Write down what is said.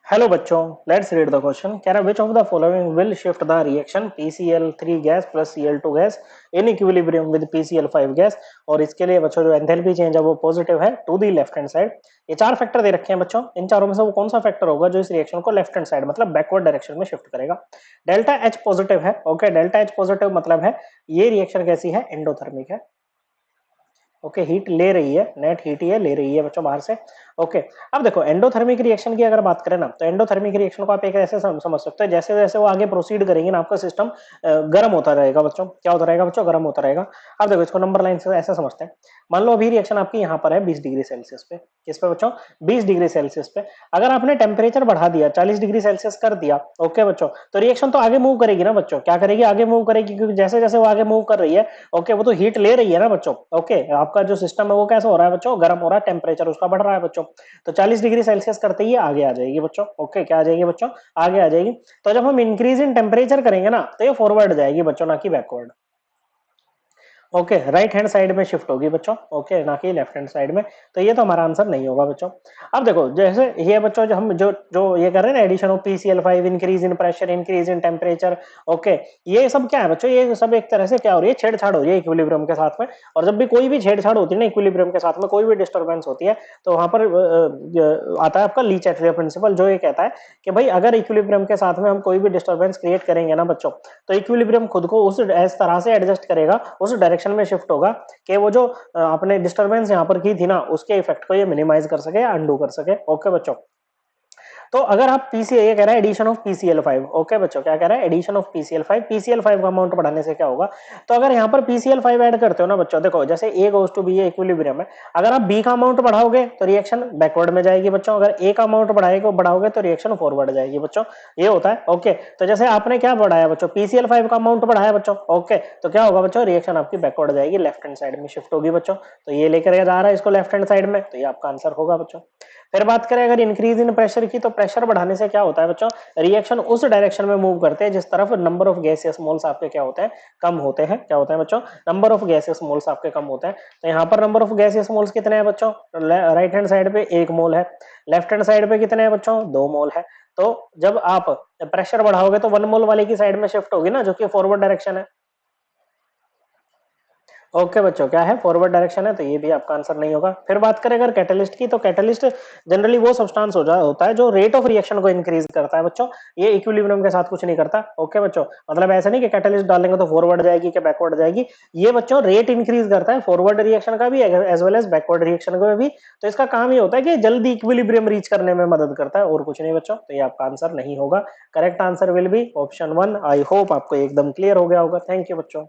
Hello बच्चों, let's read the question. कह रहा है which of the following will shift the reaction PCl3 gas plus Cl2 gas in equilibrium with PCl5 gas. और इसके लिए बच्चों जो एंथैल्पी चेंज है वो पॉजिटिव है to the left hand side. ये चार फैक्टर दे रखे हैं बच्चों, इन चारों में से वो कौन सा फैक्टर होगा जो इस रिएक्शन को लेफ्ट हैंड साइड मतलब बैकवर्ड डायरेक्शन में शिफ्ट करेगा। डेल्टा एच पॉजिटिव है। ओके, डेल्टा एच पॉजिटिव मतलब है ये रिएक्शन कैसी है, एंडोथर्मिक है। ओके, हीट ले रही है, नेट हीट ये ले रही है बच्चों बाहर से। ओके, अब देखो एंडोथर्मिक रिएक्शन की अगर बात करें ना, तो एंडोथर्मिक रिएक्शन को आप एक ऐसे समझ सकते हो, जैसे जैसे वो आगे प्रोसीड करेंगे ना आपका सिस्टम गर्म होता रहेगा बच्चों। क्या होता रहेगा बच्चों, गर्म होता रहेगा। अब देखो इसको नंबर लाइन से ऐसे समझते हैं। मान लो अभी रिएक्शन आपकी यहाँ पर है 20 डिग्री सेल्सियस पे। किस पे बच्चों, 20 डिग्री सेल्सियस पे। अगर आपने टेम्परेचर बढ़ा दिया, 40 डिग्री सेल्सियस कर दिया, ओके बच्चों, तो रिएक्शन तो आगे मूव करेगी ना बच्चों। क्या करेगी, आगे मूव करेगी, क्योंकि जैसे जैसे वो आगे मूव कर रही है, ओके, वो तो हीट ले रही है ना बच्चों। ओके, आपका जो सिस्टम है वो कैसा हो रहा है बच्चों, गर्म हो रहा है, टेम्परेचर उसका बढ़ रहा है बच्चों। तो 40 डिग्री सेल्सियस करते ही आगे आ जाएगी बच्चों। ओके, क्या आ जाएगी बच्चों, आगे आ जाएगी। तो जब हम इंक्रीज इन टेम्परेचर करेंगे ना, तो ये फॉरवर्ड जाएगी बच्चों, ना कि backward. Okay, right hand side में शिफ्ट होगी बच्चों। ओके, ना कि लेफ्ट हैंड साइड में। तो ये तो हमारा आंसर नहीं होगा बच्चों। अब देखो जैसे ये बच्चों जो हम जो जो ये कर रहे हैं ना, addition of PCl5, increase in pressure, increase in temperature. Okay, ये सब क्या है बच्चों, ये सब एक तरह से क्या हो रही है, छेड़छाड़ हो रही है इक्विलिब्रियम के साथ में। और जब भी कोई भी छेड़छाड़ होती है ना इक्विलिब्रियम के साथ में, कोई भी डिस्टर्बेंस होती है, तो वहां पर आता है आपका ली-चैटलियर प्रिंसिपल, जो ये कहता है कि भाई अगर इक्विलिब्रियम के साथ में हम कोई भी डिस्टर्बेंस क्रिएट करेंगे ना बच्चों, तो इक्विलिब्रियम खुद को उस इस तरह से एडजस्ट करेगा, उस डायरेक्शन में शिफ्ट होगा कि वो जो आपने डिस्टरबेंस यहाँ पर की थी ना, उसके इफेक्ट को ये मिनिमाइज कर सके या अंडू कर सके। ओके बच्चों, तो अगर आप पीसी ये कह रहा है एडिशन ऑफ PCl5। ओके बच्चों, क्या कह रहा है, एडिशन ऑफ PCl5। PCl5 का अमाउंट बढ़ाने से क्या होगा, तो अगर यहाँ पर PCl5 ऐड करते हो ना बच्चों, देखो जैसे A goes to B equilibrium है, अगर आप B का अमाउंट बढ़ाओगे तो रिएक्शन बैकवर्ड में जाएगी बच्चों, अगर A का अमाउंट बढ़ाओगे तो रिएक्शन फॉरवर्ड जाएगी बच्चों। ये होता है। ओके, तो जैसे आपने क्या बढ़ाया बच्चों, PCl5 का अमाउंट बढ़ाया बच्चों। ओके, तो क्या होगा बच्चों, रिएक्शन आपकी बैकवर्ड जाएगी, लेफ्ट हैंड साइड में शिफ्ट होगी बच्चों। तो ये लेकर जा रहा है इसको लेफ्ट हैंड साइड में, तो ये आपका आंसर होगा बच्चों। फिर बात करें अगर इंक्रीज इन प्रेशर की, तो प्रेशर बढ़ाने से क्या होता है बच्चों, रिएक्शन उस डायरेक्शन में मूव करते हैं जिस तरफ नंबर ऑफ गैसियस मोल्स आपके क्या होते हैं, कम होते हैं। क्या होता है बच्चों, नंबर ऑफ गैसियस मोल्स आपके कम होते हैं। तो यहाँ पर नंबर ऑफ गैसियस मोल्स कितने हैं बच्चों, राइट हैंड साइड पे 1 मोल है, लेफ्ट हैंड साइड पे कितने हैं बच्चों, 2 मोल है। तो जब आप प्रेशर बढ़ाओगे तो 1 मोल वाले की साइड में शिफ्ट होगी ना, जो कि फॉरवर्ड डायरेक्शन है। ओके बच्चों, क्या है, फॉरवर्ड डायरेक्शन है, तो ये भी आपका आंसर नहीं होगा। फिर बात करें अगर कैटलिस्ट की, तो कैटलिस्ट जनरली वो सब्सटेंस होता है जो रेट ऑफ रिएक्शन को इंक्रीज करता है बच्चों। ये इक्विलिब्रियम के साथ कुछ नहीं करता। ओके बच्चों, मतलब ऐसा नहीं कि कैटलिस्ट डालेंगे तो फॉरवर्ड जाएगी कि बैकवर्ड जाएगी। ये बच्चों रेट इंक्रीज करता है फॉरवर्ड रिएक्शन का भी as well as backward reaction का भी। तो इसका काम ये होता है कि जल्दी इक्विलिब्रियम रीच करने में मदद करता है, और कुछ नहीं बच्चों। तो ये आपका आंसर नहीं होगा। Correct answer will be option 1। I hope आपको एकदम क्लियर हो गया होगा। थैंक यू बच्चों।